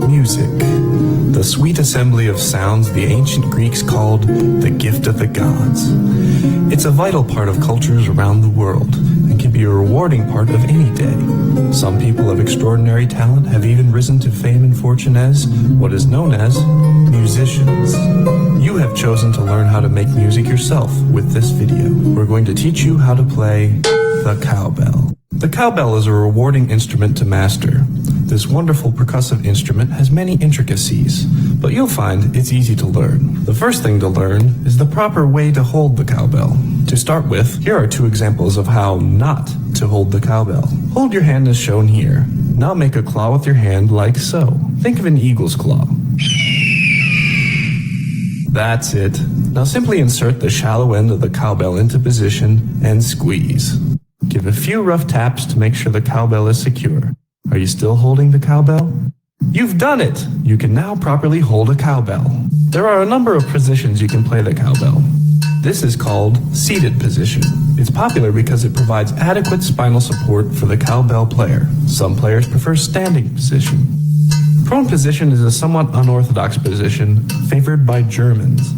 Music, the sweet assembly of sounds the ancient Greeks called the gift of the gods. It's a vital part of cultures around the world and can be a rewarding part of any day. Some people of extraordinary talent have even risen to fame and fortune as what is known as musicians. You have chosen to learn how to make music yourself with this video. We're going to teach you how to play the cowbell. The cowbell is a rewarding instrument to master. This wonderful percussive instrument has many intricacies, but you'll find it's easy to learn. The first thing to learn is the proper way to hold the cowbell. To start with, here are 2 examples of how not to hold the cowbell. Hold your hand as shown here. Now make a claw with your hand like so. Think of an eagle's claw. That's it. Now simply insert the shallow end of the cowbell into position and squeeze. Give a few rough taps to make sure the cowbell is secure. Are you still holding the cowbell? You've done it! You can now properly hold a cowbell. There are a number of positions you can play the cowbell. This is called seated position. It's popular because it provides adequate spinal support for the cowbell player. Some players prefer standing position. Prone position is a somewhat unorthodox position favored by Germans.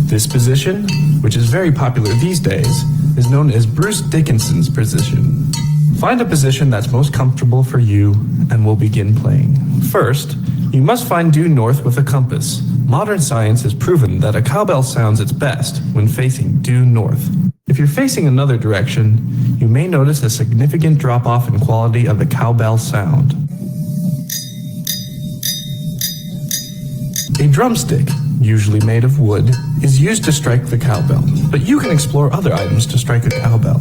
This position, which is very popular these days, is known as Bruce Dickinson's position. Find a position that's most comfortable for you and we'll begin playing. First, you must find due north with a compass. Modern science has proven that a cowbell sounds its best when facing due north. If you're facing another direction, you may notice a significant drop-off in quality of the cowbell sound. A drumstick, usually made of wood, is used to strike the cowbell, but you can explore other items to strike a cowbell.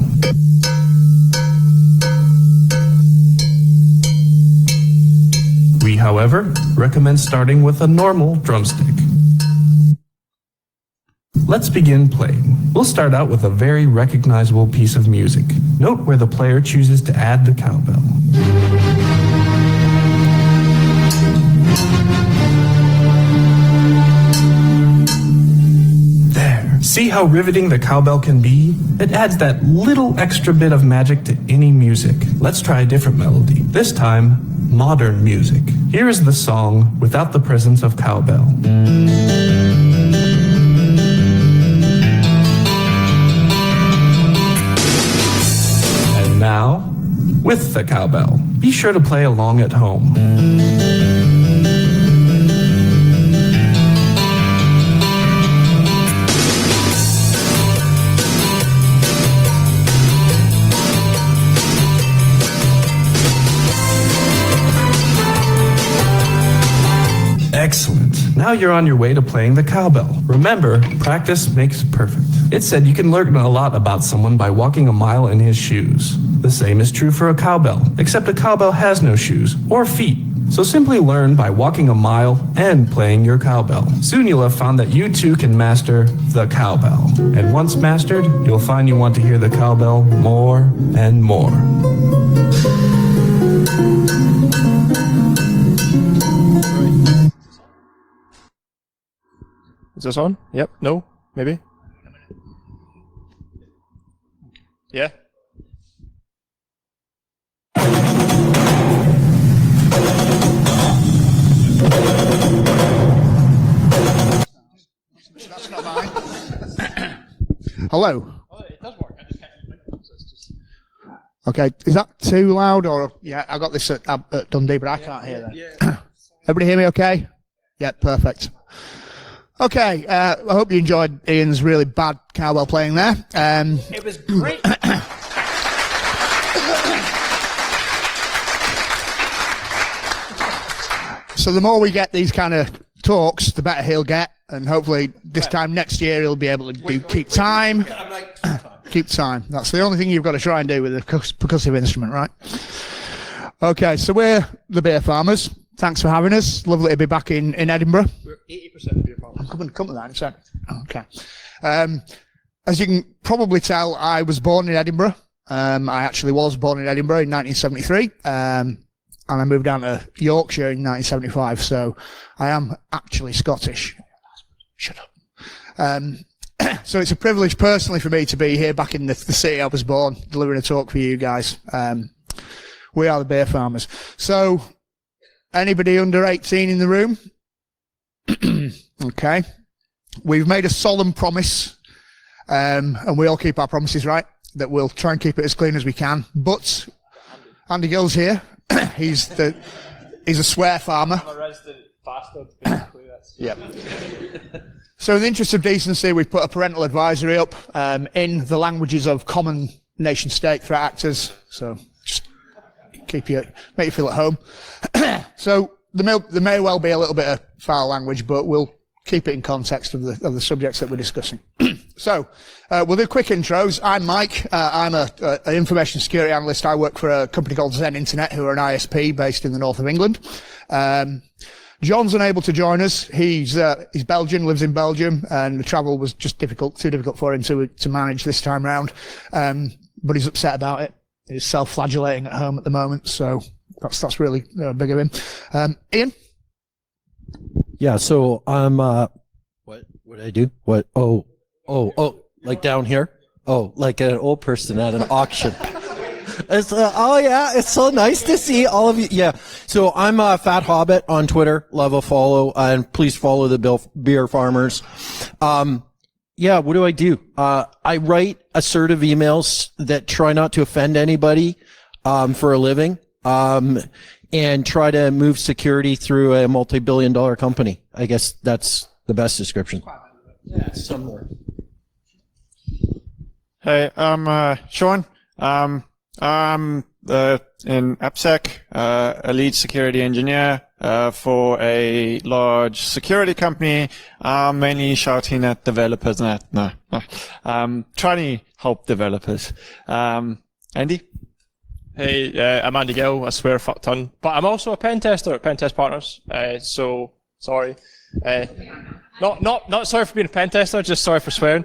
We, however, recommend starting with a normal drumstick. Let's begin playing. We'll start out with a very recognizable piece of music. Note where the player chooses to add the cowbell. See how riveting the cowbell can be? It adds that little extra bit of magic to any music. Let's try a different melody. This time, modern music. Here is the song without the presence of cowbell. And now, with the cowbell. Be sure to play along at home. Excellent. Now you're on your way to playing the cowbell. Remember, practice makes perfect. It's said you can learn a lot about someone by walking a mile in his shoes. The same is true for a cowbell, except a cowbell has no shoes or feet. So simply learn by walking a mile and playing your cowbell. Soon you'll have found that you too can master the cowbell. And once mastered, you'll find you want to hear the cowbell more and more. Is this on? Yep. No? Maybe? Yeah? That's not mine. Hello. Oh, it does work. I just can't use it. So it's just... Okay, is that too loud or? Yeah, I got this at Dundee, but I can't hear that. Yeah. Everybody hear me okay? Yeah, perfect. Okay, I hope you enjoyed Ian's really bad cowbell playing there. It was great. So the more we get these kind of talks, the better he'll get, and hopefully this time next year he'll be able to keep time. Keep time. That's the only thing you've got to try and do with a percussive instrument, right? Okay, so we're the Beer Farmers. Thanks for having us. Lovely to be back in Edinburgh. We're 80% beer farmers. I'm come to that in a second. Okay. As you can probably tell, I was born in Edinburgh. I actually was born in Edinburgh in 1973. And I moved down to Yorkshire in 1975. So I am actually Scottish. Shut up. So it's a privilege personally for me to be here back in the city I was born, delivering a talk for you guys. We are the beer farmers. So anybody under 18 in the room? Okay. We've made a solemn promise, and we all keep our promises, right? That we'll try and keep it as clean as we can. But Andy Gill's here. He's a swear farmer. I'm a resident bastard, basically. Yeah. So in the interest of decency, we've put a parental advisory up in the languages of common nation state threat actors. So just make you feel at home. So there may well be a little bit of foul language, but we'll keep it in context of the subjects that we're discussing. So we'll do quick intros. I'm Mike. I'm an information security analyst. I work for a company called Zen Internet, who are an ISP based in the north of England. John's unable to join us. He's Belgian, lives in Belgium, and the travel was just too difficult for him to manage this time round. But he's upset about it. He's self-flagellating at home at the moment, so that's really big of him. Ian? Yeah, so I'm what did I do? What? Oh, like down here? Oh, like an old person at an auction. It's it's so nice to see all of you. Yeah, so I'm Fat Hobbit on Twitter. Love a follow, and please follow the Beer Farmers. Yeah, what do I do? I write assertive emails that try not to offend anybody for a living, and try to move security through a multi-billion-dollar company. I guess that's the best description. Yeah, somewhere. Hey, I'm Sean. I'm in AppSec, a lead security engineer for a large security company. I'm mainly shouting at developers. No. Trying to help developers. Andy? Hey, I'm Andy Gill, I swear a fuck ton. But I'm also a pen tester at Pen Test Partners. So sorry. Not sorry for being a pen tester, just sorry for swearing.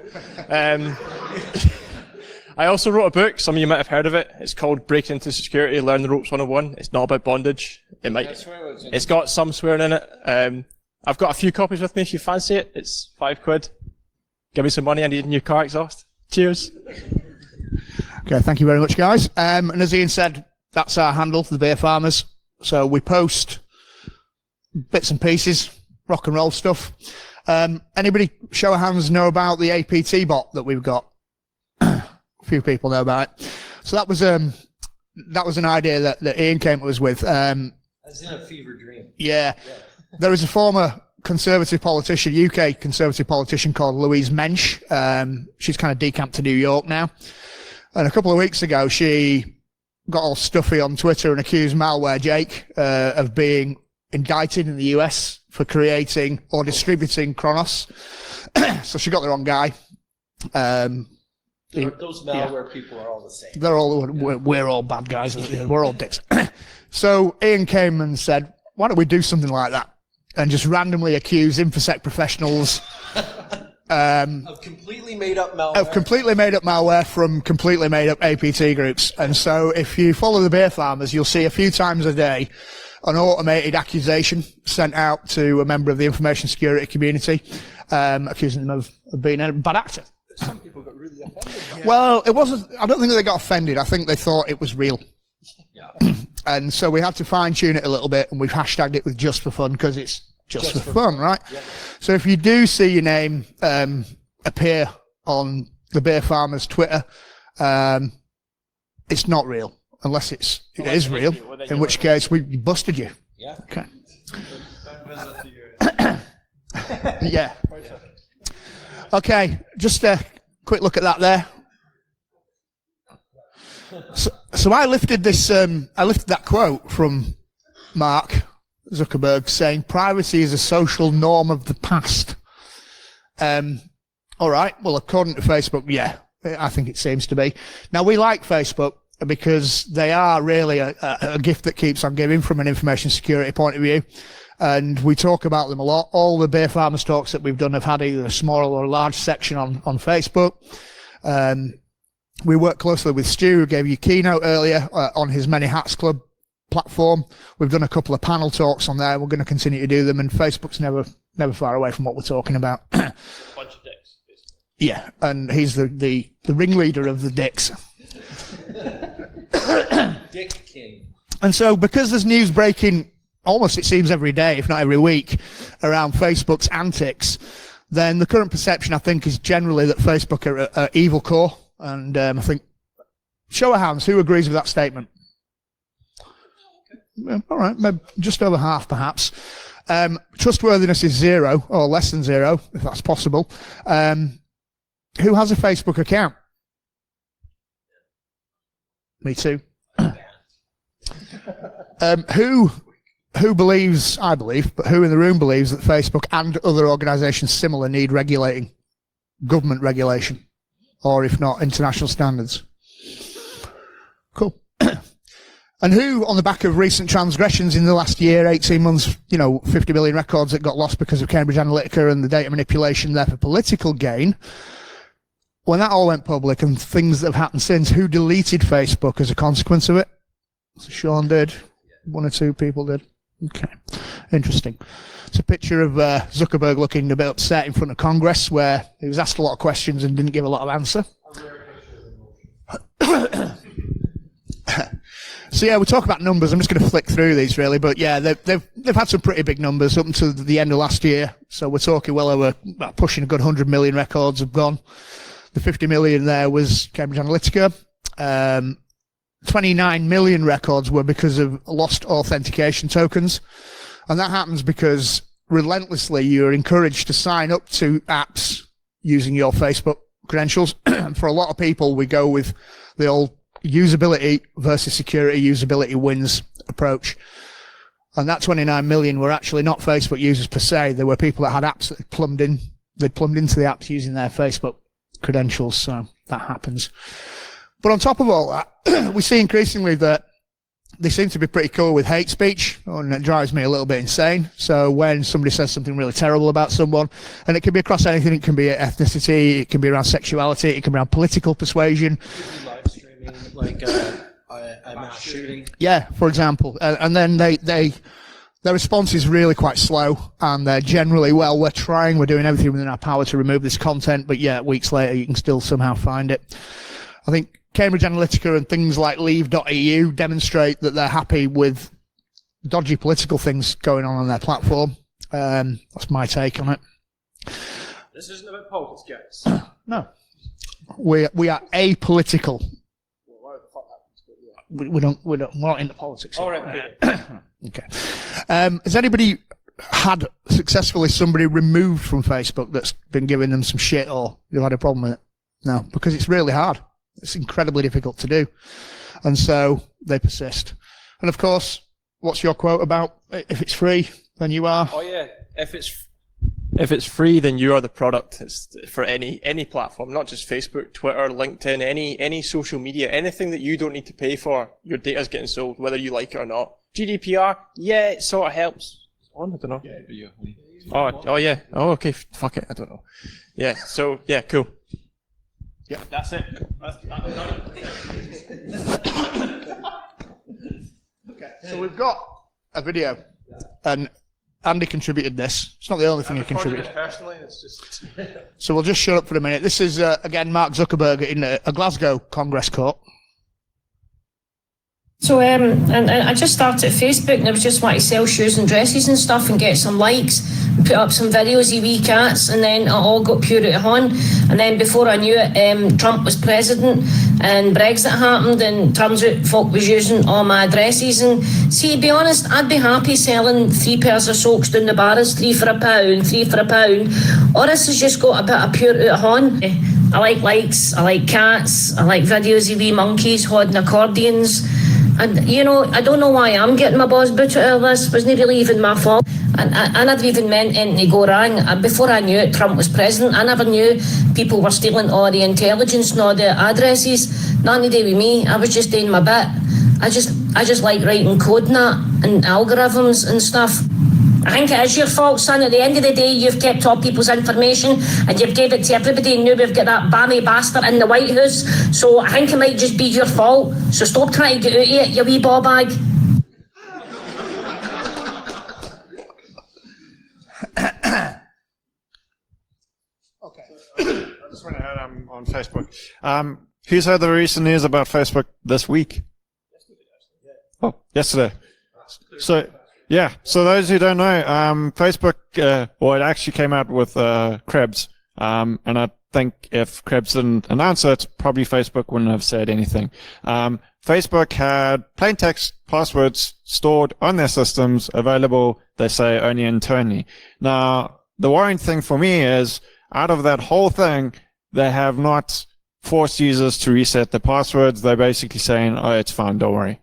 I also wrote a book, some of you might have heard of it. It's called Breaking Into Security, Learn the Ropes 101. It's not about bondage. It's got some swearing in it. I've got a few copies with me if you fancy it. It's £5. Give me some money, I need a new car exhaust. Cheers. Okay, thank you very much, guys. And as Ian said, that's our handle, the Beer Farmers. So we post bits and pieces, rock and roll stuff. Anybody, show of hands, know about the APT bot that we've got? A few people know about it. So that was an idea that Ian came to us with. As in a fever dream. Yeah. There is a former Conservative politician, UK Conservative politician called Louise Mensch. She's kind of decamped to New York now. And a couple of weeks ago, she got all stuffy on Twitter and accused Malware Jake of being indicted in the US for creating or distributing Kronos. So she got the wrong guy. Those malware people are all the same. We're all bad guys. We're all dicks. So Ian came and said, why don't we do something like that? And just randomly accuse InfoSec professionals Of completely made up malware. of completely made up malware from completely made up APT groups. And so if you follow the Beer Farmers, you'll see a few times a day an automated accusation sent out to a member of the information security community, accusing them of being a bad actor. Some people got really offended. Well, it wasn't, I don't think they got offended. I think they thought it was real. Yeah. And so we had to fine tune it a little bit, and we've hashtagged it with just for fun because it's just for fun, right? Yeah. So if you do see your name appear on the Beer Farmers Twitter, it's not real unless it is real, in which case we busted you. Yeah. Okay. Yeah. Okay, just a quick look at that there. So I lifted this. I lifted that quote from Mark Zuckerberg saying, "Privacy is a social norm of the past." All right. Well, according to Facebook, yeah, I think it seems to be. Now we like Facebook because they are really a gift that keeps on giving from an information security point of view, and we talk about them a lot. All the Beer Farmers talks that we've done have had either a small or a large section on Facebook. We work closely with Stu, who gave you a keynote earlier on his Many Hats Club platform. We've done a couple of panel talks on there. We're going to continue to do them, and Facebook's never far away from what we're talking about. Bunch of dicks. Yeah, and he's the ringleader of the dicks. Dick King. And so, because there's news breaking almost, it seems, every day, if not every week, around Facebook's antics, then the current perception, I think, is generally that Facebook are evil core. And I think, show of hands, who agrees with that statement? All right, maybe just over half, perhaps. Trustworthiness is 0, or less than 0, if that's possible. Who has a Facebook account? Me too. Who believes, I believe, but who in the room believes that Facebook and other organisations similar need regulating, government regulation, or if not, international standards? Cool. And who, on the back of recent transgressions in the last year, 18 months, 50 million records that got lost because of Cambridge Analytica and the data manipulation there for political gain, when that all went public and things that have happened since, who deleted Facebook as a consequence of it? So Sean did. 1 or 2 people did. Okay. Interesting. It's a picture of Zuckerberg looking a bit upset in front of Congress, where he was asked a lot of questions and didn't give a lot of answer. So yeah, we'll talk about numbers. I'm just going to flick through these really, but yeah, they've had some pretty big numbers up until the end of last year. So we're talking well over pushing a good 100 million records have gone. The 50 million there was Cambridge Analytica. 29 million records were because of lost authentication tokens, and that happens because relentlessly you're encouraged to sign up to apps using your Facebook credentials. For a lot of people, we go with the old usability versus security, usability wins approach. And that 29 million were actually not Facebook users per se. There were people that had apps that they'd plumbed into the apps using their Facebook credentials. So that happens. But on top of all that, we see increasingly that they seem to be pretty cool with hate speech, and it drives me a little bit insane. So when somebody says something really terrible about someone, and it can be across anything, it can be ethnicity, it can be around sexuality, it can be around political persuasion. Live streaming, like a mass shooting. Yeah, for example. And then their response is really quite slow, and they're generally, well, we're doing everything within our power to remove this content, but yeah, weeks later you can still somehow find it. I think Cambridge Analytica and things like Leave.eu demonstrate that they're happy with dodgy political things going on their platform. That's my take on it. This isn't about politics, guys. No. We are apolitical. We're not into politics. All right. Okay. Has anybody had successfully somebody removed from Facebook that's been giving them some shit, or you've had a problem with it? No, because it's really hard. It's incredibly difficult to do. And so they persist. And of course, what's your quote about if it's free, then you are? Oh yeah, if it's free, then you are the product. It's for any platform, not just Facebook, Twitter, LinkedIn, any social media, anything that you don't need to pay for. Your data's getting sold, whether you like it or not. GDPR, yeah, it sort of helps. I don't know. Yeah, oh yeah. Oh okay. Fuck it. I don't know. Yeah. So yeah, cool. Yeah, that's it. Okay, so we've got a video, and Andy contributed this. It's not the only thing he contributed. Personally, it's just. So we'll just shut up for a minute. This is, again, Mark Zuckerberg in a Glasgow Congress court. So, and I just started Facebook, and I was just wanting to sell shoes and dresses and stuff and get some likes, and put up some videos of wee cats, and then it all got pure out of hand. And then before I knew it, Trump was president, and Brexit happened, and turns out folk was using all my addresses. And see, to be honest, I'd be happy selling 3 pairs of socks down the bars, 3 for £1, 3 for £1. Or this has just got a bit of pure out of hand. I like likes, I like cats, I like videos of wee monkeys holding accordions. And, I don't know why I'm getting my balls booted out of this. It wasn't really even my fault. And I never even meant anything to go wrong. And before I knew it, Trump was president, I never knew people were stealing all the intelligence and all the addresses. Nothing to do with me. I was just doing my bit. I just like writing code and that, and algorithms and stuff. I think it is your fault, son. At the end of the day, you've kept all people's information and you've gave it to everybody, and now we've got that Barney bastard in the White House. So I think it might just be your fault. So stop trying to get out of it, you wee ball bag. I just went ahead on Facebook. Who's heard the recent news about Facebook this week? Oh, yesterday. So, yeah. So those who don't know, Facebook, well, it actually came out with Krebs. And I think if Krebs didn't announce it, probably Facebook wouldn't have said anything. Facebook had plain text passwords stored on their systems, available, they say, only internally. Now, the worrying thing for me is, out of that whole thing, they have not forced users to reset the passwords. They're basically saying, oh, it's fine, don't worry.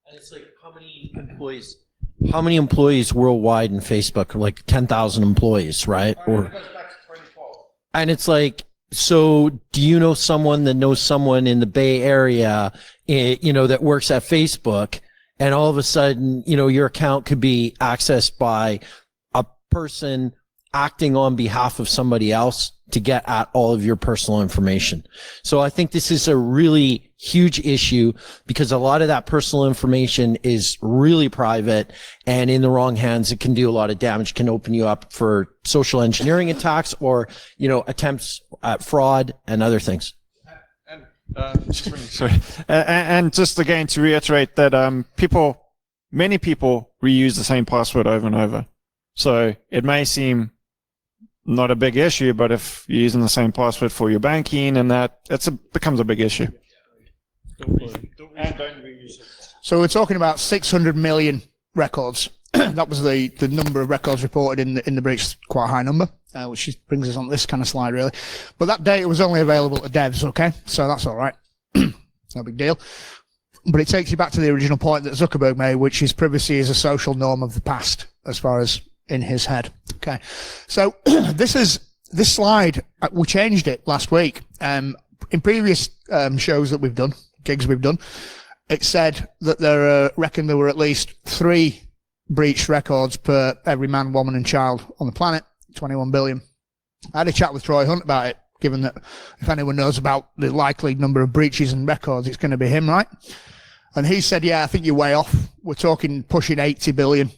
And it's like, how many employees worldwide in Facebook? Like 10,000 employees, right? Or, and it's like, so do you know someone that knows someone in the Bay Area, that works at Facebook, and all of a sudden, your account could be accessed by a person acting on behalf of somebody else to get at all of your personal information. So I think this is a really huge issue, because a lot of that personal information is really private, and in the wrong hands, it can do a lot of damage, can open you up for social engineering attacks or, attempts at fraud and other things. Sorry. And just again to reiterate that many people reuse the same password over and over. So it may seem not a big issue, but if you're using the same password for your banking and that, becomes a big issue. So we're talking about 600 million records. That was the number of records reported in the breach, quite a high number, which brings us on this kind of slide, really. But that data was only available to devs, okay? So that's all right. No big deal. But it takes you back to the original point that Zuckerberg made, which is privacy is a social norm of the past, as far as in his head. Okay. So this slide, we changed it last week. In previous shows that we've done, gigs we've done, it said that there were at least 3 breached records per every man, woman and child on the planet, 21 billion. I had a chat with Troy Hunt about it, given that if anyone knows about the likely number of breaches and records, it's going to be him, right? And he said, yeah, I think you're way off. We're talking pushing 80 billion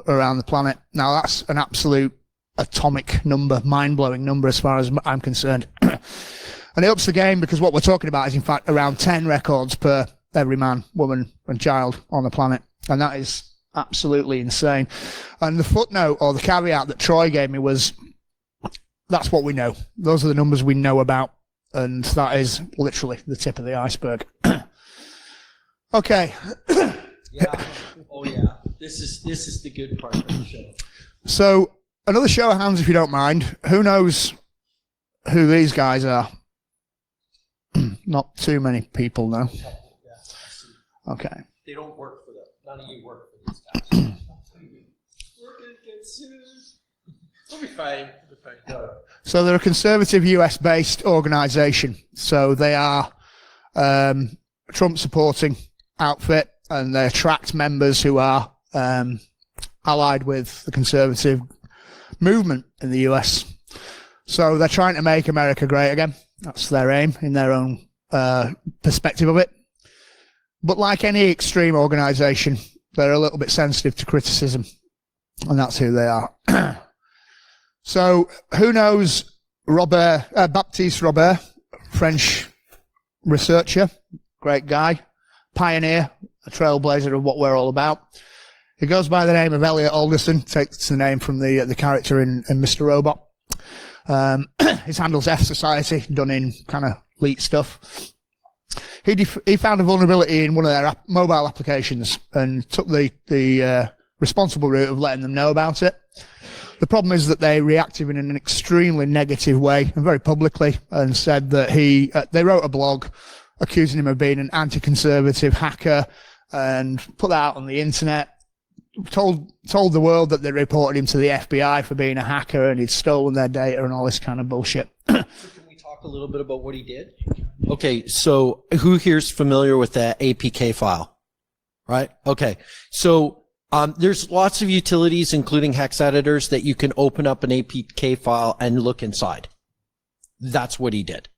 around the planet. Now that's an absolute atomic number, mind-blowing number as far as I'm concerned. And it ups the game, because what we're talking about is in fact around 10 records per every man, woman and child on the planet. And that is absolutely insane. And the footnote or the caveat that Troy gave me was, that's what we know. Those are the numbers we know about. And that is literally the tip of the iceberg. Okay. Yeah. Oh yeah. This is the good part of the show. So another show of hands, if you don't mind. Who knows who these guys are? Not too many people know. Okay. They don't work for them. None of you work for these guys. We're gonna get sued. We'll be fine. So they're a conservative US-based organisation. So they are Trump-supporting outfit, and they attract members who are allied with the conservative movement in the US. So they're trying to make America great again. That's their aim in their own perspective of it. But like any extreme organisation, they're a little bit sensitive to criticism, and that's who they are. So who knows Baptiste Robert, French researcher, great guy, pioneer, a trailblazer of what we're all about. He goes by the name of Elliot Alderson, takes the name from the character in Mr. Robot. His handle's F Society, done in kind of leet stuff. He found a vulnerability in one of their mobile applications and took the responsible route of letting them know about it. The problem is that they reacted in an extremely negative way, and very publicly, and said that they wrote a blog accusing him of being an anti-conservative hacker, and put that out on the internet. Told the world that they reported him to the FBI for being a hacker and he'd stolen their data and all this kind of bullshit. So can we talk a little bit about what he did? Okay, so who here's familiar with the APK file? Right? Okay, so there's lots of utilities, including hex editors, that you can open up an APK file and look inside. That's what he did.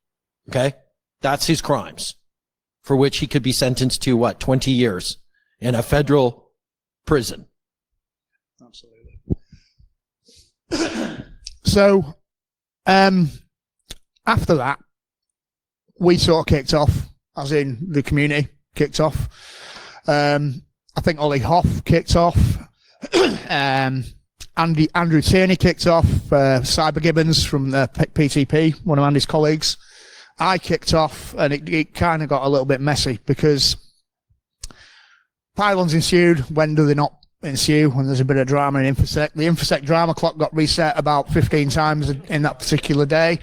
Okay? That's his crimes, for which he could be sentenced to, 20 years in a federal prison. Absolutely. So After that, we sort of kicked off, as in the community kicked off. I think Ollie Hoff kicked off. Andrew Tierney kicked off. Cyber Gibbons from the PTP, one of Andy's colleagues. I kicked off, and it kind of got a little bit messy because pylons ensued. When do they not ensue? When there's a bit of drama in InfoSec. The InfoSec drama clock got reset about 15 times in that particular day.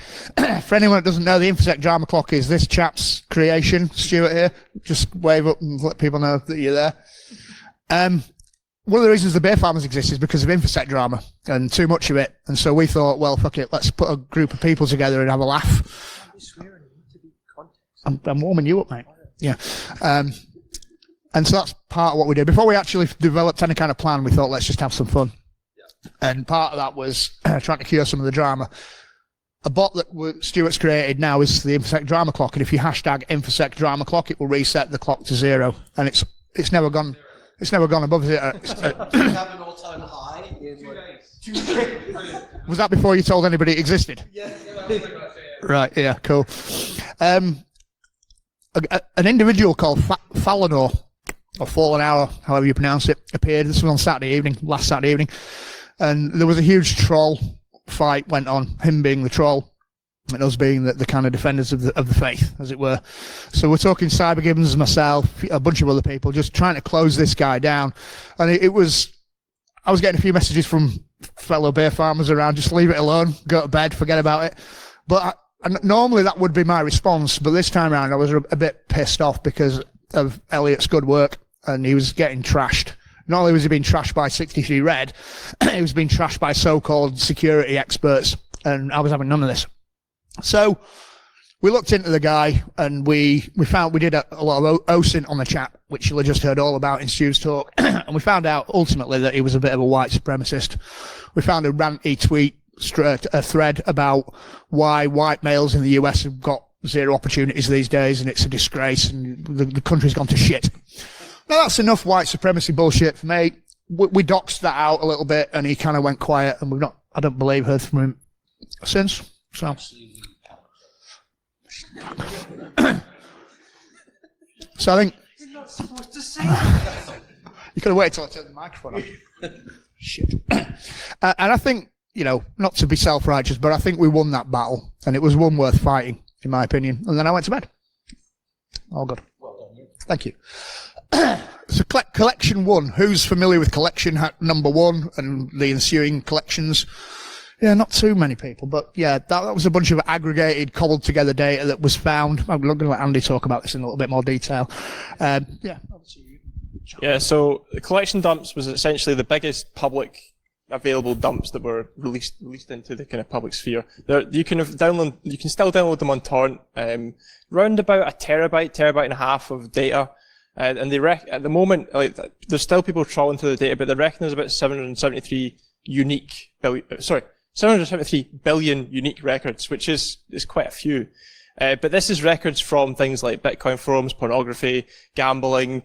For anyone that doesn't know, the InfoSec drama clock is this chap's creation. Stuart here, just wave up and let people know that you're there. One of the reasons the beer farmers exist is because of InfoSec drama and too much of it. And so we thought, well, fuck it, let's put a group of people together and have a laugh. I'm warming you up, mate. Yeah. And so that's part of what we did. Before we actually developed any kind of plan, we thought, let's just have some fun. And part of that was trying to cure some of the drama. A bot that Stuart's created now is the InfoSec drama clock. And if you hashtag InfoSec drama clock, it will reset the clock to 0. And it's never gone. It's never gone above 0. Have an all-time high in like... Was that before you told anybody it existed? Yeah. Right, yeah, cool. An individual called Falinor, or Fallen Hour, however you pronounce it, appeared. This was on last Saturday evening. And there was a huge troll fight went on, him being the troll, and us being the kind of defenders of the faith, as it were. So we're talking Cyber Gibbons, myself, a bunch of other people, just trying to close this guy down. And I was getting a few messages from fellow beer farmers around, just leave it alone, go to bed, forget about it. But normally that would be my response, but this time around I was a bit pissed off because of Elliot's good work, and he was getting trashed. Not only was he being trashed by 63 Red, he was being trashed by so-called security experts, and I was having none of this. So we looked into the guy, and we found we did a lot of OSINT on the chat, which you'll have just heard all about in Stu's talk, and we found out ultimately that he was a bit of a white supremacist. We found a ranty tweet, a thread about why white males in the US have got 0 opportunities these days, and it's a disgrace, and the country's gone to shit. Now that's enough white supremacy bullshit for me. We doxed that out a little bit, and he kind of went quiet, and I don't believe, heard from him since. So. So I think. You're not supposed to say that. You could have waited till I turned the microphone off. Shit. And I think, not to be self-righteous, but I think we won that battle, and it was one worth fighting, in my opinion. And then I went to bed. All good. Well done. Thank you. So collection 1. Who's familiar with collection number 1 and the ensuing collections? Yeah, not too many people, but yeah, that was a bunch of aggregated, cobbled together data that was found. I'm going to let Andy talk about this in a little bit more detail. Yeah, so the collection dumps was essentially the biggest public available dumps that were released into the kind of public sphere. You can still download them on torrent. Round about a terabyte and a half of data. And at the moment, there's still people trawling through the data, but they reckon there's about 773 billion unique records, which is quite a few. But this is records from things like Bitcoin forums, pornography, gambling,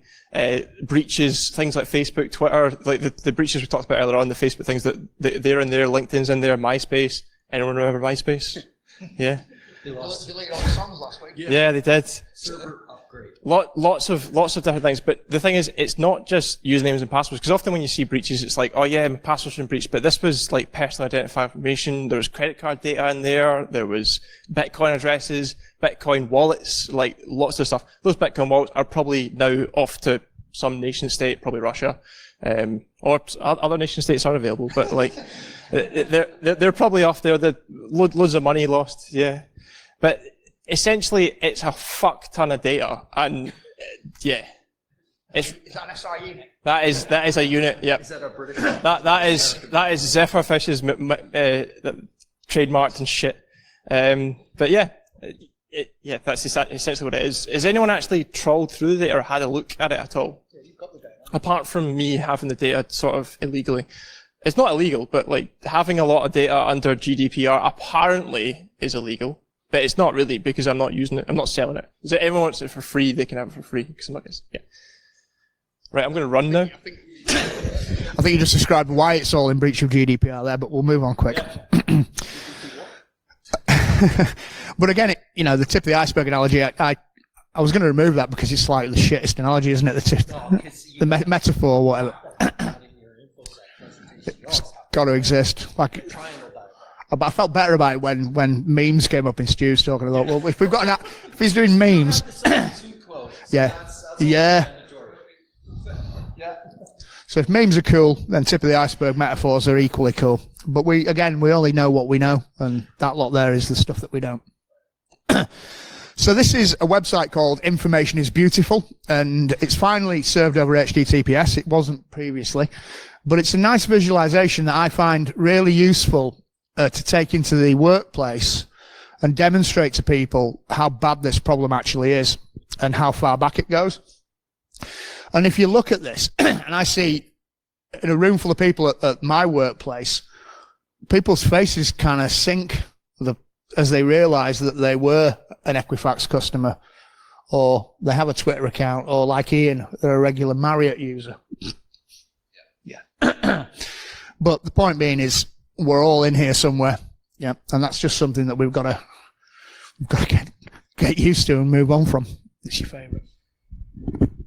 breaches, things like Facebook, Twitter, like the breaches we talked about earlier on, the Facebook things they're in there, LinkedIn's in there, MySpace. Anyone remember MySpace? Yeah. They deleted all the songs last week. Yeah, they did. Server upgrade. Lots of different things, but the thing is, it's not just usernames and passwords, because often when you see breaches, it's like, oh yeah, my password's been breached, but this was like personal identifying information, there was credit card data in there was Bitcoin addresses, Bitcoin wallets, like lots of stuff. Those Bitcoin wallets are probably now off to some nation state, probably Russia, or other nation states are available, but like, they're probably off there, loads of money lost, yeah. But essentially, it's a fuck ton of data, and yeah, Is that an SI unit? that is a unit. Yep. Is that a British? That is Zephyrfish's trademarked and shit. But yeah, that's essentially what it is. Has anyone actually trawled through the data or had a look at it at all? Yeah, you've got the data. Apart from me having the data sort of illegally. It's not illegal, but like having a lot of data under GDPR apparently is illegal. But it's not really, because I'm not using it. I'm not selling it. So everyone wants it for free, they can have it for free. Because I'm not gonna, yeah. Right, I'm going to run now. I think you just described why it's all in breach of GDPR there, but we'll move on quick. But again, the tip of the iceberg analogy, I was going to remove that because it's like the shittest analogy, isn't it? The tip, the metaphor, whatever. It's got to exist. Like, I felt better about it when memes came up in Stu's talking about. Well, if we've got if he's doing memes, yeah. So if memes are cool, then tip of the iceberg metaphors are equally cool. But we only know what we know, and that lot there is the stuff that we don't. So this is a website called Information is Beautiful, and it's finally served over HTTPS. It wasn't previously, but it's a nice visualization that I find really useful to take into the workplace and demonstrate to people how bad this problem actually is and how far back it goes. And if you look at this, and I see in a room full of people at my workplace, people's faces kind of sink as they realize that they were an Equifax customer, or they have a Twitter account, or like Ian, they're a regular Marriott user. Yeah. But the point being is, we're all in here somewhere. Yeah. And that's just something that we've got to get used to and move on from. It's your favorite.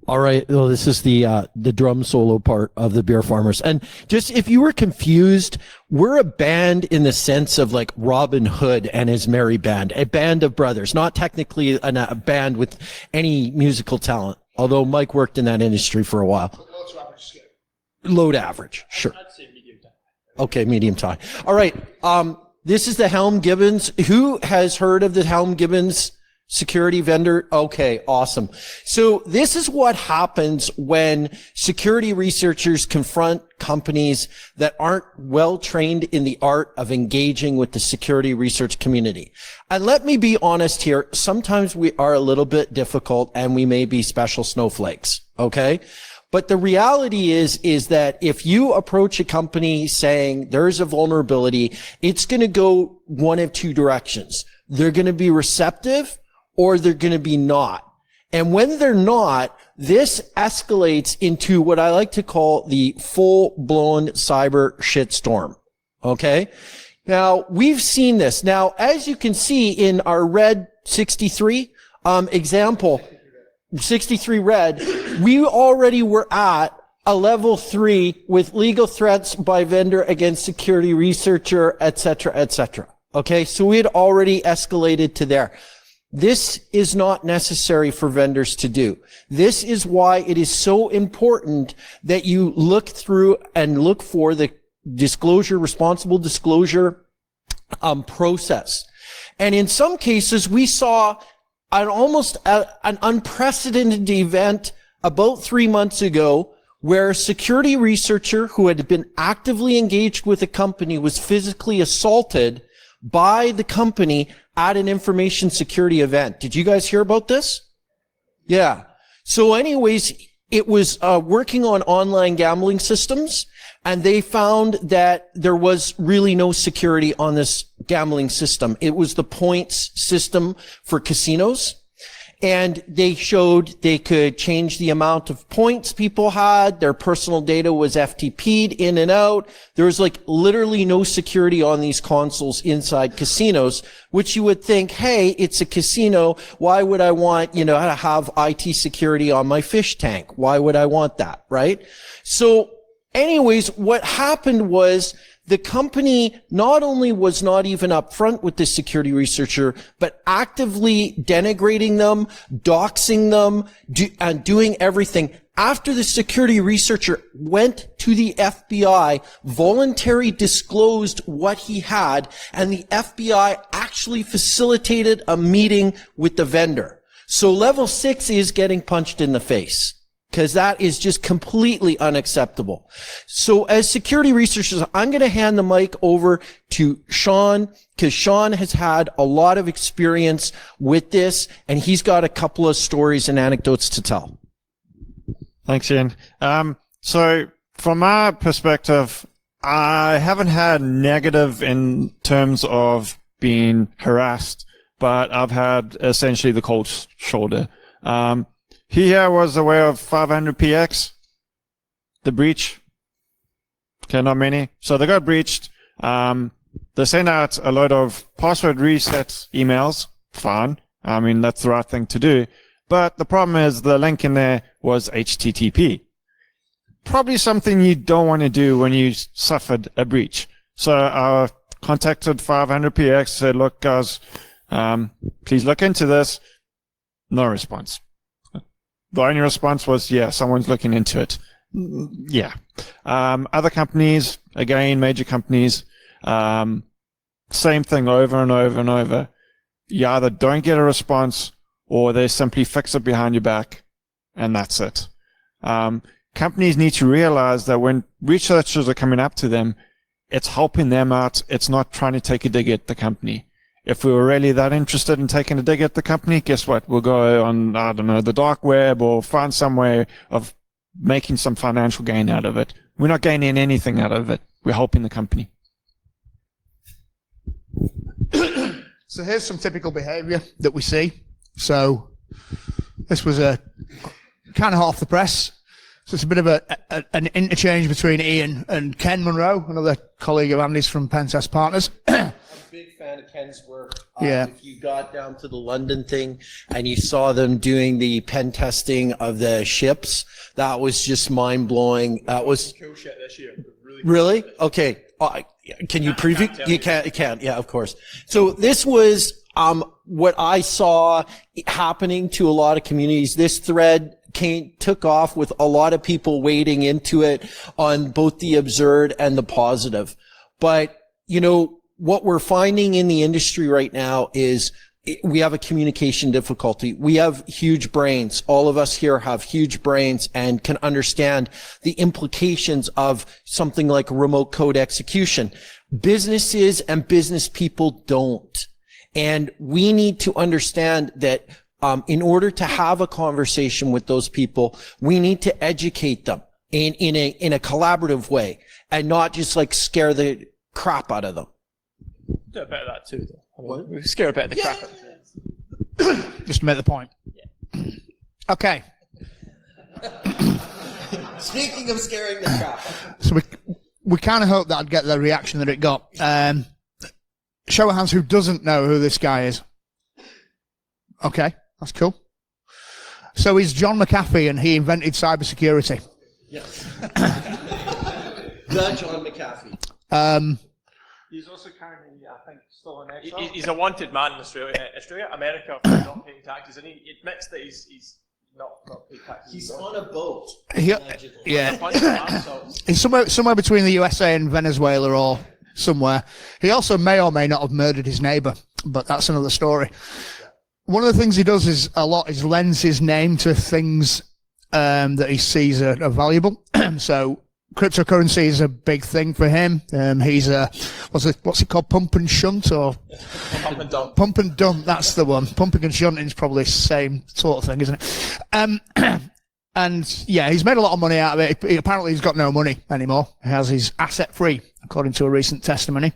All right. Well, this is the drum solo part of the Beer Farmers. And just if you were confused, we're a band in the sense of like Robin Hood and his merry band, a band of brothers, not technically a band with any musical talent, although Mike worked in that industry for a while. Low to average. Sure. I'd say medium to high. Okay. Medium to high. All right. This is the Helm Gibbons. Who has heard of the Helm Gibbons security vendor? Okay, awesome. So this is what happens when security researchers confront companies that aren't well trained in the art of engaging with the security research community. And let me be honest here, sometimes we are a little bit difficult and we may be special snowflakes, okay? But the reality is that if you approach a company saying there's a vulnerability, it's going to go one of two directions. They're going to be receptive, or they're going to be not. And when they're not, this escalates into what I like to call the full-blown cyber shitstorm. Okay? Now, we've seen this. Now, as you can see in our red 63 example, 63 red, we already were at a level 3 with legal threats by vendor against security researcher, et cetera, et cetera. Okay? So we had already escalated to there. This is not necessary for vendors to do. This is why it is so important that you look through and look for the disclosure, responsible disclosure process. And in some cases, we saw an unprecedented event about 3 months ago where a security researcher who had been actively engaged with a company was physically assaulted by the company at an information security event. Did you guys hear about this? Yeah. So anyways, it was working on online gambling systems, and they found that there was really no security on this gambling system. It was the points system for casinos. And they showed they could change the amount of points people had. Their personal data was FTP'd in and out. There was like literally no security on these consoles inside casinos, which you would think, hey, it's a casino. Why would I want, to have IT security on my fish tank? Why would I want that? Right? So anyways, what happened was the company not only was not even upfront with the security researcher, but actively denigrating them, doxing them, and doing everything. After the security researcher went to the FBI, voluntarily disclosed what he had, and the FBI actually facilitated a meeting with the vendor. So level 6 is getting punched in the face, because that is just completely unacceptable. So as security researchers, I'm going to hand the mic over to Sean, because Sean has had a lot of experience with this, and he's got a couple of stories and anecdotes to tell. Thanks, Ian. So from my perspective, I haven't had negative in terms of being harassed, but I've had essentially the cold shoulder. He here was aware of 500px, the breach. Okay, not many. So they got breached. They send out a lot of password reset emails. Fine. I mean, that's the right thing to do. But the problem is the link in there was HTTP. Probably something you don't want to do when you suffered a breach. So I contacted 500px, said, look, guys, please look into this. No response. The only response was, yeah, someone's looking into it. Yeah. Other companies, again, major companies, same thing over and over and over. You either don't get a response or they simply fix it behind your back, and that's it. Companies need to realize that when researchers are coming up to them, it's helping them out. It's not trying to take a dig at the company. If we were really that interested in taking a dig at the company, guess what? We'll go on, I don't know, the dark web or find some way of making some financial gain out of it. We're not gaining anything out of it. We're helping the company. So here's some typical behaviour that we see. So this was a kind of hot off the press. So it's a bit of an interchange between Ian and Ken Monroe, another colleague of Andy's from Pentest Partners. Big fan of Ken's work. Yeah. If you got down to the London thing and you saw them doing the pen testing of the ships, that was just mind blowing. That was Cool shit this year. really okay. Can you preview? You can't. Yeah, of course. So this was what I saw happening to a lot of communities. This thread took off with a lot of people wading into it on both the absurd and the positive. But what we're finding in the industry right now is we have a communication difficulty. We have huge brains. All of us here have huge brains and can understand the implications of something like remote code execution. Businesses and business people don't. And we need to understand that in order to have a conversation with those people, we need to educate them in a collaborative way and not just like scare the crap out of them. Do a bit of that too, though. We scare a bit of the crap out of them. Just to make the point. Yeah. Okay. Speaking of scaring the crap. So we kind of hoped that'd get the reaction that it got. Show of hands who doesn't know who this guy is. Okay, that's cool. So he's John McAfee and he invented cybersecurity. Yes. The John McAfee. He's also currently, I think, still in He's exile. a wanted man in Australia, America, for not paying taxes, and he admits that he's not paying taxes. He's on a boat. Yeah. He's somewhere between the USA and Venezuela or somewhere. He also may or may not have murdered his neighbour, but that's another story. One of the things he does is lends his name to things that he sees are valuable. So cryptocurrency is a big thing for him. He's what's it called? Pump and shunt or Pump and dump. pump and dump. That's the one. Pumping and shunting is probably the same sort of thing, isn't it? And yeah, he's made a lot of money out of it. Apparently, he's got no money anymore. He has his asset free, according to a recent testimony.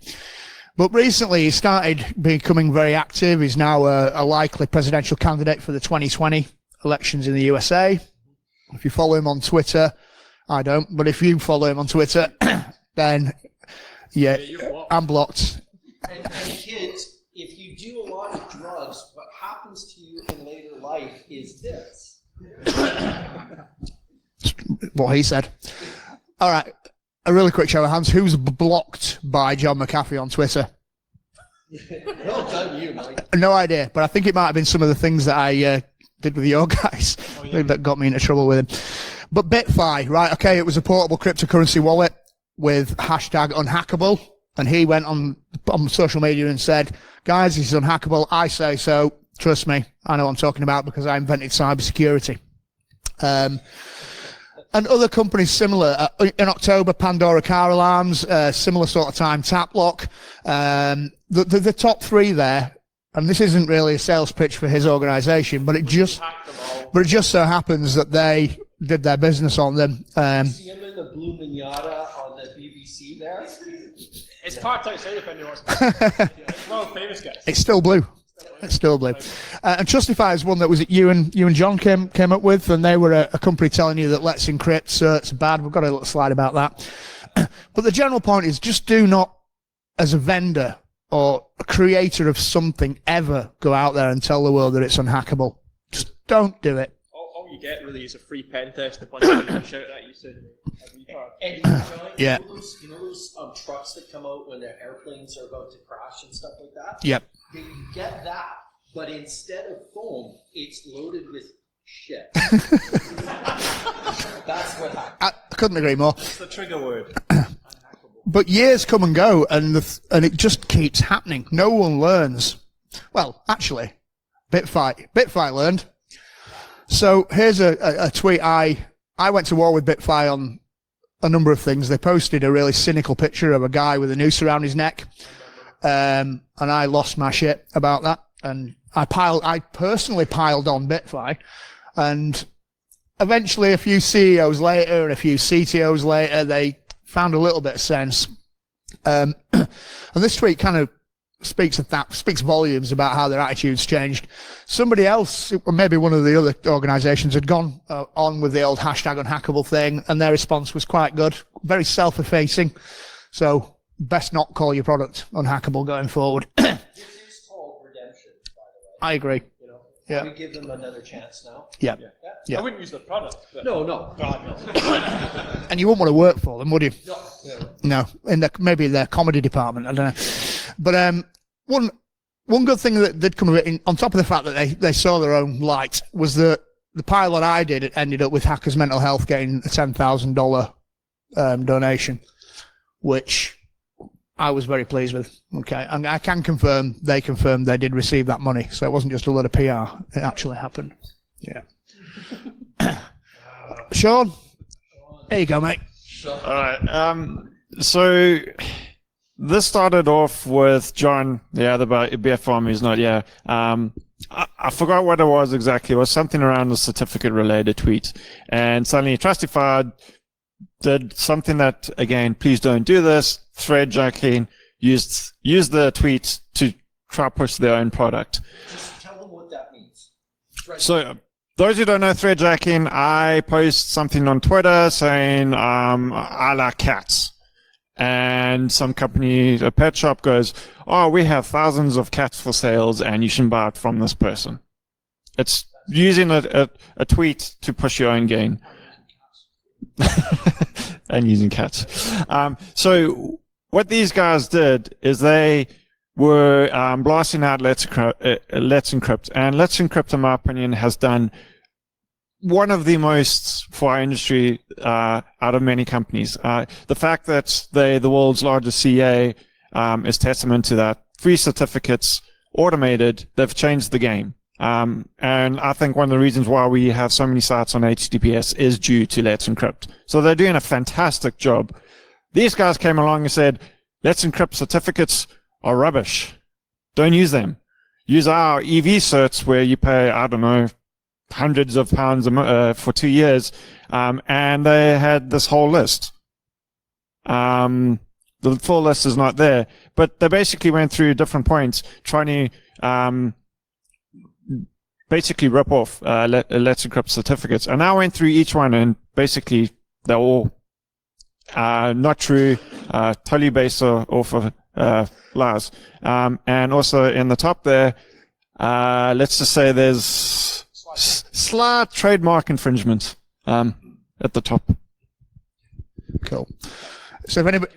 But recently, he started becoming very active. He's now a likely presidential candidate for the 2020 elections in the USA. If you follow him on Twitter, I don't, but if you follow him on Twitter, then yeah, I'm blocked. And kids, if you do a lot of drugs, what happens to you in later life is this. What he said. All right, a really quick show of hands. Who's blocked by John McAfee on Twitter? Well done, you, Mike. No idea, but I think it might have been some of the things that I did with your guys that got me into trouble with him. But BitFi, right? Okay, it was a portable cryptocurrency wallet with hashtag unhackable, and he went on social media and said, "Guys, this is unhackable. I say so. Trust me, I know what I'm talking about because I invented cybersecurity." And other companies similar. In October, Pandora Car Alarms, similar sort of time, Taplock. The top three there, and this isn't really a sales pitch for his organisation, but it just so happens that they did their business on them. See him in the blue Mignata on the BBC there? It's parked outside if anyone wants to. It's one of the famous guys. It's still blue. It's still blue. And Trustify is one that was you and John came up with, and they were a company telling you that Let's Encrypt certs are bad. We've got a little slide about that. But the general point is just do not as a vendor or a creator of something, ever go out there and tell the world that it's unhackable. Just don't do it. All you get really is a free pen test. A bunch of people shout at you saying, And John, Yeah. you know those trucks that come out when their airplanes are about to crash and stuff like that? Yep. You get that, but instead of foam, it's loaded with shit. That's what happened. I couldn't agree more. It's the trigger word. But years come and go, and and it just keeps happening. No one learns. Well, actually, Bitfi learned. So here's a tweet. I went to war with Bitfi on a number of things. They posted a really cynical picture of a guy with a noose around his neck, and I lost my shit about that. And I personally piled on Bitfi, and eventually, a few CEOs later and a few CTOs later, they found a little bit of sense. And this tweet kind of speaks volumes about how their attitudes changed. Somebody else, or maybe one of the other organizations, had gone on with the old hashtag unhackable thing, and their response was quite good, very self-effacing. So best not call your product unhackable going forward. This is called redemption, by the way. I agree. You know, Yeah. we give them another chance now. Yeah. I wouldn't use the product. But No, God, no. And you wouldn't want to work for them, would you? No. In maybe their comedy department, I don't know. But one good thing that did come of it, on top of the fact that they saw their own light, was that the pilot I did, it ended up with Hackers Mental Health getting a $10,000 donation, which I was very pleased with. Okay, and I can confirm they confirmed they did receive that money, so it wasn't just a lot of PR. It actually happened. Yeah. Sean, there you go, mate. All right. So this started off with John, the other BF farm who's not here. I forgot what it was exactly. It was something around the certificate related tweet. And suddenly Trustified did something that, again, please don't do this. Thread jacking, used the tweet to try push their own product. Just tell them what that means. So those who don't know thread jacking, I post something on Twitter saying, I like cats. And some company, a pet shop goes, oh, we have thousands of cats for sales and you shouldn't buy it from this person. It's using a tweet to push your own gain. And using cats. So what these guys did is they were blasting out Let's Encrypt. And Let's Encrypt, in my opinion, has done one of the most for our industry out of many companies. The fact that they're the world's largest CA is testament to that. Free certificates, automated, they've changed the game. And I think one of the reasons why we have so many sites on HTTPS is due to Let's Encrypt. So they're doing a fantastic job. These guys came along and said, Let's Encrypt certificates are rubbish. Don't use them. Use our EV certs where you pay, I don't know, hundreds of pounds for 2 years. And they had this whole list. The full list is not there, but they basically went through different points trying to, basically rip off Let's Encrypt certificates. And I went through each one and basically they're all not true, totally based off of lies. And also in the top there, let's just say there's slight trademark infringement at the top. Cool. So if anybody...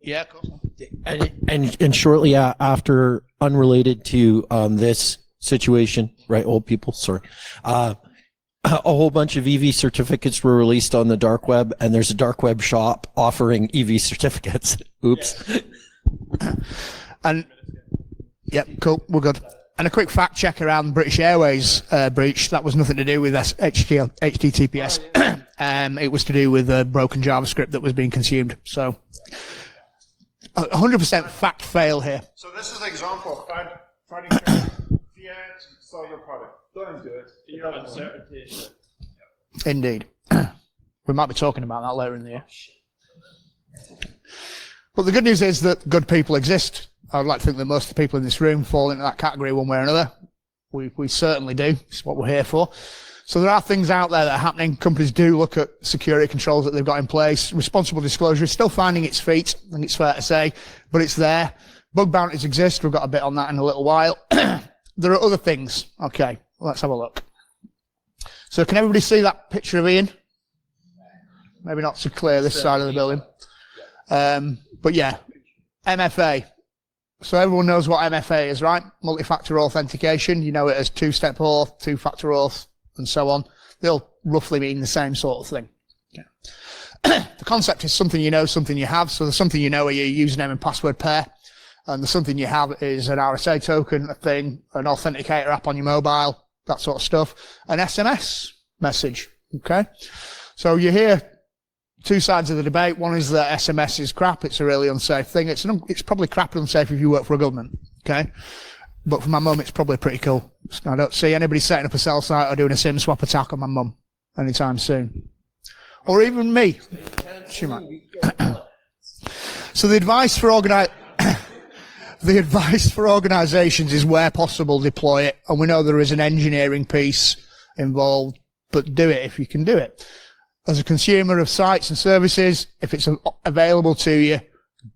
Yeah, cool. And shortly after, unrelated to this situation, right? Old people, sorry. A whole bunch of EV certificates were released on the dark web, and there's a dark web shop offering EV certificates. Oops. And yep, cool, we're good. And a quick fact check around British Airways breach. That was nothing to do with HTTPS. It was to do with broken JavaScript that was being consumed. So 100% fact fail here. So this is an example of trying to fiat sell your product. Don't do it. fear of uncertainty. Indeed. We might be talking about that later in the year. But the good news is that good people exist. I would like to think that most of the people in this room fall into that category one way or another. We certainly do. It's what we're here for. So there are things out there that are happening. Companies do look at security controls that they've got in place. Responsible disclosure is still finding its feet, I think it's fair to say, but it's there. Bug bounties exist. We've got a bit on that in a little while. There are other things. Okay, let's have a look. So can everybody see that picture of Ian? Maybe not so clear this side of the building. But yeah, MFA. So everyone knows what MFA is, right? Multi-factor authentication. You know it as two-step auth, two-factor auth, and so on. They'll roughly mean the same sort of thing. Okay. The concept is something you know, something you have. So there's something you know are your username and password pair. And the something you have is an RSA token, a thing, an authenticator app on your mobile, that sort of stuff. An SMS message, okay? So you hear two sides of the debate. One is that SMS is crap. It's a really unsafe thing. It's probably crap and unsafe if you work for a government, okay? But for my mum, it's probably pretty cool. I don't see anybody setting up a cell site or doing a SIM swap attack on my mum anytime soon. Or even me. She might. So the advice for organizations is where possible, deploy it. And we know there is an engineering piece involved, but do it if you can do it. As a consumer of sites and services, if it's available to you,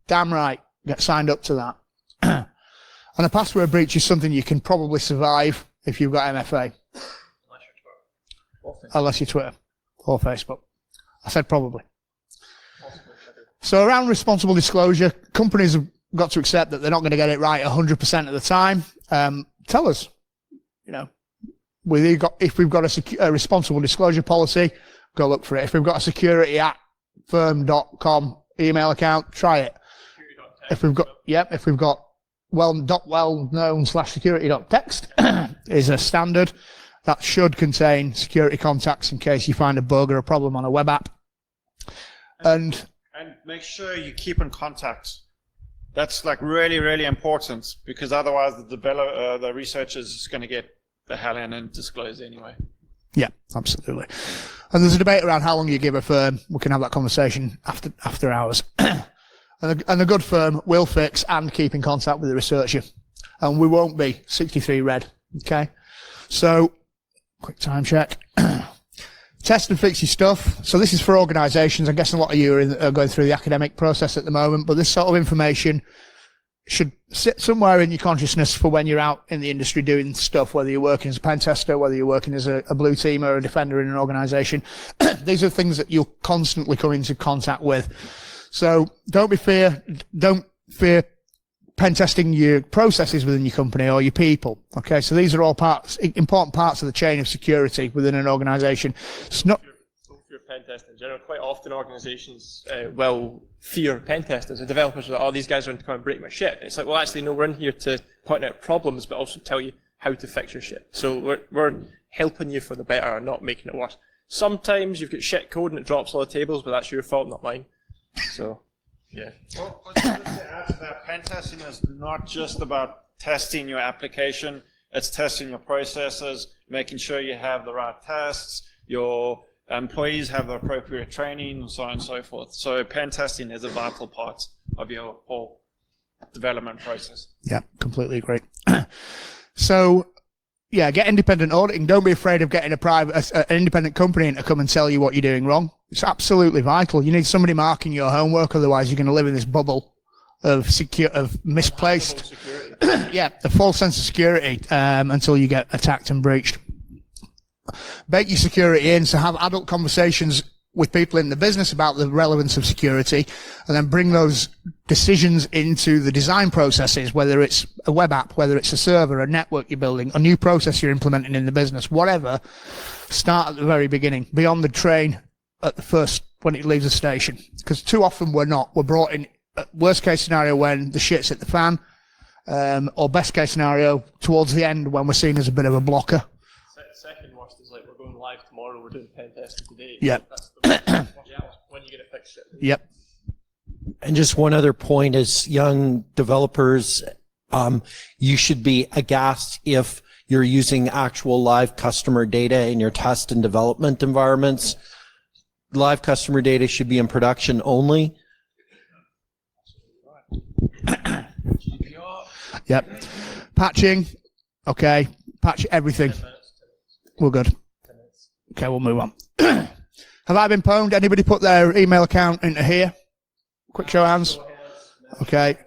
damn right, get signed up to that. And a password breach is something you can probably survive if you've got MFA. Unless you're Twitter or Facebook. I said probably. So around responsible disclosure, companies have got to accept that they're not going to get it right 100% of the time. Tell us, you know, if we've got a responsible disclosure policy, go look for it. If we've got a security@firm.com email account, try it. If we've got well-known/security.txt is a standard that should contain security contacts in case you find a bug or a problem on a web app. And make sure you keep in contact. That's like really, really important, because otherwise the researcher is just going to get the hell in and disclose anyway. Yeah, absolutely. And there's a debate around how long you give a firm. We can have that conversation after hours. And a good firm will fix and keep in contact with the researcher. And we won't be 63 red. Okay? So, quick time check. Test and fix your stuff. So this is for organisations. I guess a lot of you are going through the academic process at the moment, but this sort of information should sit somewhere in your consciousness for when you're out in the industry doing stuff, whether you're working as a pen tester, whether you're working as a blue team or a defender in an organisation. These are things that you'll constantly come into contact with. So don't fear pen testing your processes within your company or your people. Okay, so these are all important parts of the chain of security within an organisation. It's not. Don't fear pen testing in general. Quite often organisations will fear pen testers. The developers are like, oh, these guys are going to come and break my shit. It's like, well, actually, no, we're in here to point out problems, but also tell you how to fix your shit. So we're helping you for the better and not making it worse. Sometimes you've got shit code and it drops all the tables, but that's your fault, not mine. So, yeah. Well, to add to that, pen testing is not just about testing your application, it's testing your processes, making sure you have the right tests, your employees have the appropriate training, and so on and so forth. So pen testing is a vital part of your whole development process. Yeah, completely agree. So, yeah, get independent auditing. Don't be afraid of getting an independent company in to come and tell you what you're doing wrong. It's absolutely vital. You need somebody marking your homework, otherwise you're going to live in this bubble of misplaced, yeah, a false sense of security until you get attacked and breached. Bake your security in, so have adult conversations with people in the business about the relevance of security, and then bring those decisions into the design processes, whether it's a web app, whether it's a server, a network you're building, a new process you're implementing in the business, whatever. Start at the very beginning, be on the train at the first, when it leaves the station. Because too often we're not. We're brought in, worst case scenario, when the shit's hit the fan, or best case scenario, towards the end when we're seen as a bit of a blocker. Second worst is like, we're going live tomorrow, we're doing pen testing today. Yep. That's the worst. When you get to fix it. Yep. And just one other point is young developers, you should be aghast if you're using actual live customer data in your test and development environments. Live customer data should be in production only. Yep. Patching. Okay. Patch everything. We're good. Okay, we'll move on. Have I been pwned? Anybody put their email account into here? Quick show of hands. Okay.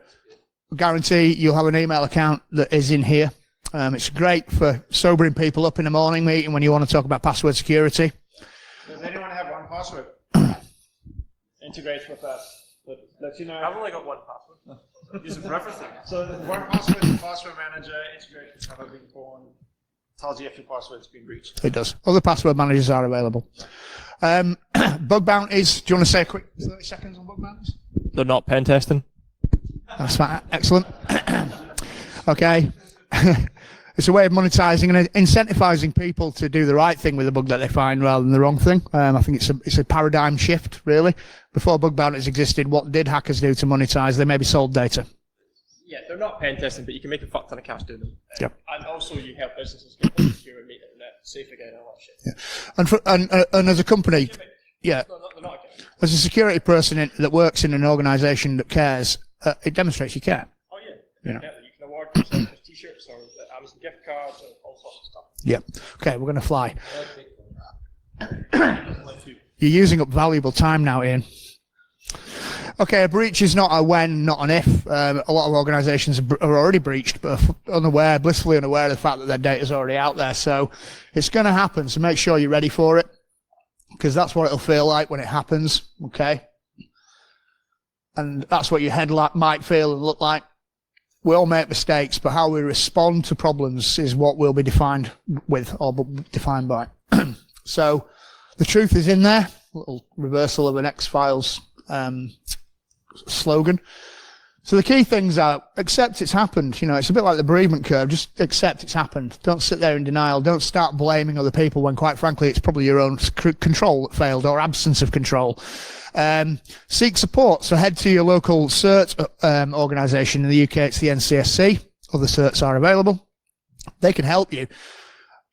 Guarantee you'll have an email account that is in here. It's great for sobering people up in the morning meeting when you want to talk about password security. Does anyone have one password? Integrate with that. Let you know. I've only got one password. Using preferences. So the one password, the password manager integrates with Cover Being Born, tells you if your password's been breached. It does. Other password managers are available. Bug bounties. Do you want to say a quick 30 seconds on bug bounties? They're not pen testing. That's fine. Excellent. Okay. It's a way of monetizing and incentivizing people to do the right thing with the bug that they find rather than the wrong thing. I think it's a paradigm shift, really. Before bug bounties existed, what did hackers do to monetize? They maybe sold data. Yeah, they're not pen testing, but you can make a fuck ton of cash doing them. Yep. And also you help businesses get more secure and make the internet safe again and all that shit. Yeah. And as a company, yeah, They're not again. as a security person that works in an organization that cares, it demonstrates you care. Oh yeah. You know. Yeah, you can award yourself with t-shirts or Amazon gift cards or all sorts of stuff. Yep. Okay, we're going to fly. You're using up valuable time now, Ian. Okay, a breach is not a when, not an if. A lot of organizations are already breached, but are blissfully unaware of the fact that their data is already out there. So it's going to happen, so make sure you're ready for it, because that's what it'll feel like when it happens, okay? And that's what your head might feel and look like. We all make mistakes, but how we respond to problems is what we'll be defined with or defined by. So the truth is in there. A little reversal of an X-Files slogan. So the key things are accept it's happened. You know, it's a bit like the bereavement curve. Just accept it's happened. Don't sit there in denial. Don't start blaming other people when, quite frankly, it's probably your own control that failed or absence of control. Seek support. So head to your local CERT organisation. In the UK, it's the NCSC. Other certs are available. They can help you.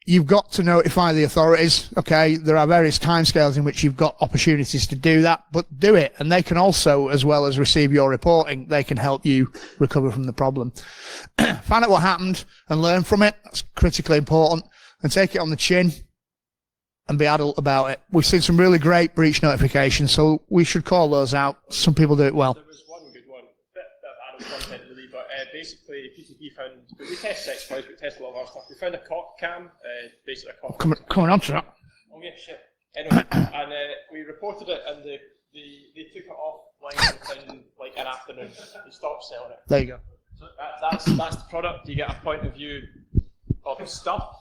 You've got to notify the authorities. Okay, there are various timescales in which you've got opportunities to do that, but do it. And they can also, as well as receive your reporting, they can help you recover from the problem. Find out what happened and learn from it. That's critically important. And take it on the chin and be adult about it. We've seen some really great breach notifications, so we should call those out. Some people do it well. There was one good one, bit of adult content really, but basically PTP found, we test sex toys, we test a lot of other stuff. We found a cock cam, basically a cock. Coming on to that. Oh yeah, shit. Anyway, and we reported it, and they took it offline in like an afternoon. They stopped selling it. There you go. So that's the product. You get a point of view of stuff.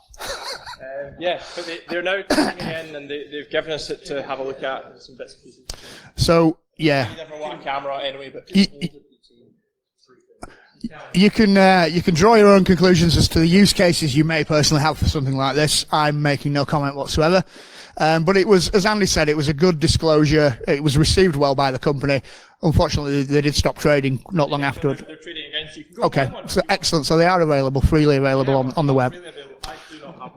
Yeah, but they're now coming again, and they've given us it to have a look at and some bits and pieces. So yeah, You never want a camera anyway, but you can draw your own conclusions as to the use cases you may personally have for something like this. I'm making no comment whatsoever. But it was, as Andy said, it was a good disclosure. It was received well by the company. Unfortunately, they did stop trading not long afterward. they're trading again, so you can go Okay, so excellent. So they are available, freely available on the web. Freely available. I do not have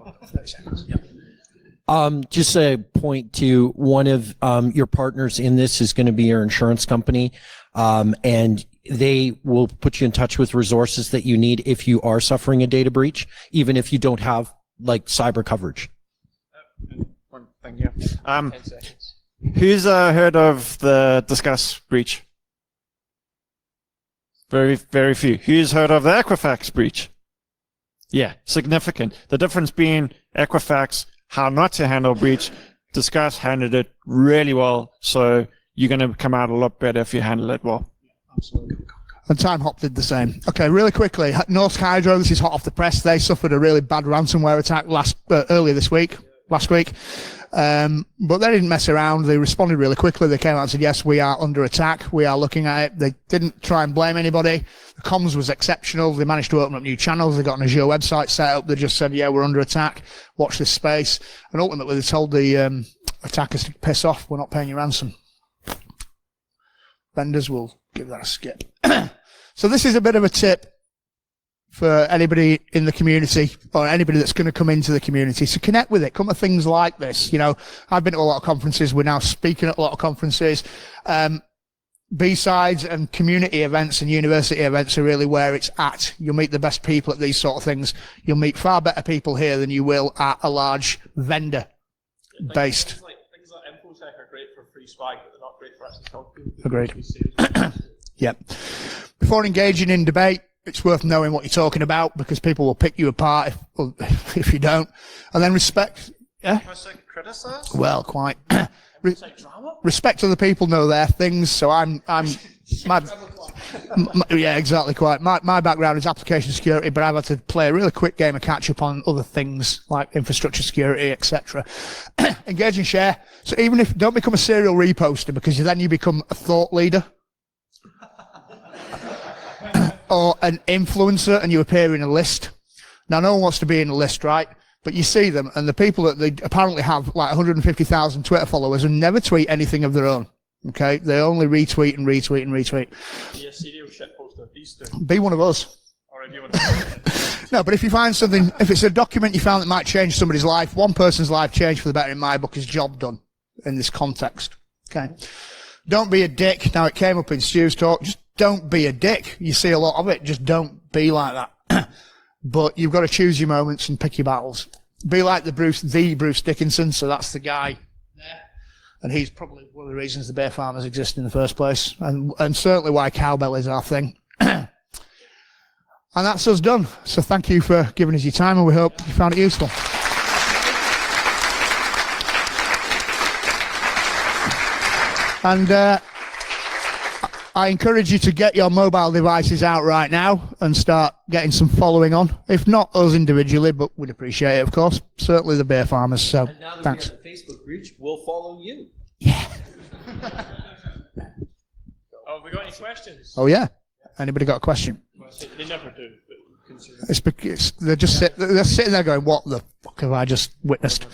one. Just a point to one of your partners in this is going to be your insurance company, and they will put you in touch with resources that you need if you are suffering a data breach, even if you don't have like cyber coverage. One thing, yeah. 10 seconds. Who's heard of the Discuss breach? Very, very few. Who's heard of the Equifax breach? Yeah, significant. The difference being Equifax, how not to handle breach. Discuss handled it really well, so you're going to come out a lot better if you handle it well. And Time Hop did the same. Okay, really quickly, Norsk Hydro, this is hot off the press. They suffered a really bad ransomware attack last week. But they didn't mess around. They responded really quickly. They came out and said, yes, we are under attack. We are looking at it. They didn't try and blame anybody. The comms was exceptional. They managed to open up new channels. They got an Azure website set up. They just said, yeah, we're under attack. Watch this space. And ultimately, they told the attackers to piss off. We're not paying you ransom. Vendors will give that a skip. So this is a bit of a tip for anybody in the community or anybody that's going to come into the community. So connect with it. Come to things like this. You know, I've been to a lot of conferences. We're now speaking at a lot of conferences. B-sides and community events and university events are really where it's at. You'll meet the best people at these sort of things. You'll meet far better people here than you will at a large vendor based. Things like InfoSec are great for free swag, but they're not great for actually talking. Agreed. Yep. Before engaging in debate, it's worth knowing what you're talking about because people will pick you apart if you don't. And then respect. Yeah. Criticize? Well, quite. Respect other people know their things. So yeah, exactly. Quite. My background is application security, but I've had to play a really quick game of catch up on other things like infrastructure security, etc. Engage and share. So even if don't become a serial reposter because then you become a thought leader. Or an influencer and you appear in a list. Now, no one wants to be in a list, right? But you see them, and the people that they apparently have like 150,000 Twitter followers and never tweet anything of their own. Okay? They only retweet and retweet and retweet. Be a serial shitposter. These two. Be one of us. Already one of No, but if you find something, if it's a document you found that might change somebody's life, one person's life changed for the better in my book is job done in this context. Okay? Don't be a dick. Now, it came up in Stu's talk. Just don't be a dick. You see a lot of it. Just don't be like that. But you've got to choose your moments and pick your battles. Be like the Bruce Dickinson. So that's the guy there. And he's probably one of the reasons the bear farmers exist in the first place. And certainly why cowbell is our thing. And that's us done. So thank you for giving us your time and we hope you found it useful. And I encourage you to get your mobile devices out right now and start getting some following on. If not us individually, but we'd appreciate it, of course. Certainly the bear farmers. So And now that thanks. we have the Facebook reach, we'll follow you. Oh, have we got any questions? Oh yeah. Anybody got a question? They never do. But consider It's because they're sitting there going, "What the fuck have I just witnessed?"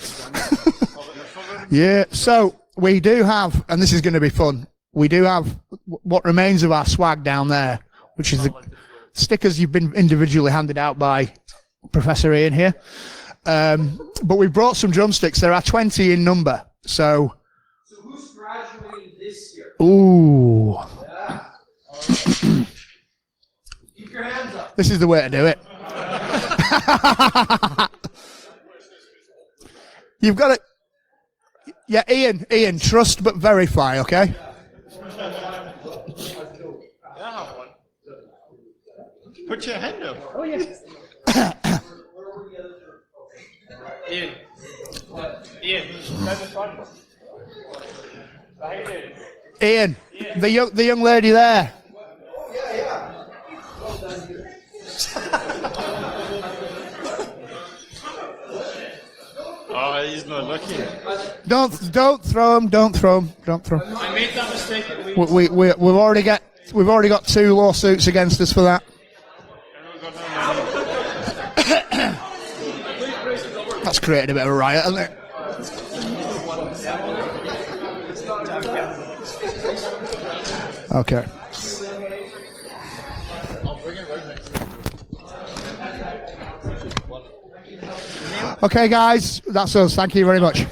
Yeah. So we do have, and this is going to be fun. We do have what remains of our swag down there, which is the stickers you've been individually handed out by Professor Ian here. But we brought some drumsticks. There are 20 in number. So who's graduating this year? ooh, Keep your hands up. this is the way to do it. You've got it. Yeah, Ian, trust but verify, okay? Put your hand up. Ian. Ian, down the front. Behind you. Ian, the young lady there. Oh, he's not looking. Don't throw him. Don't throw him. I made that mistake. We've already got 2 lawsuits against us for that. That's created a bit of a riot, hasn't it? Okay. Okay, guys, that's us. Thank you very much.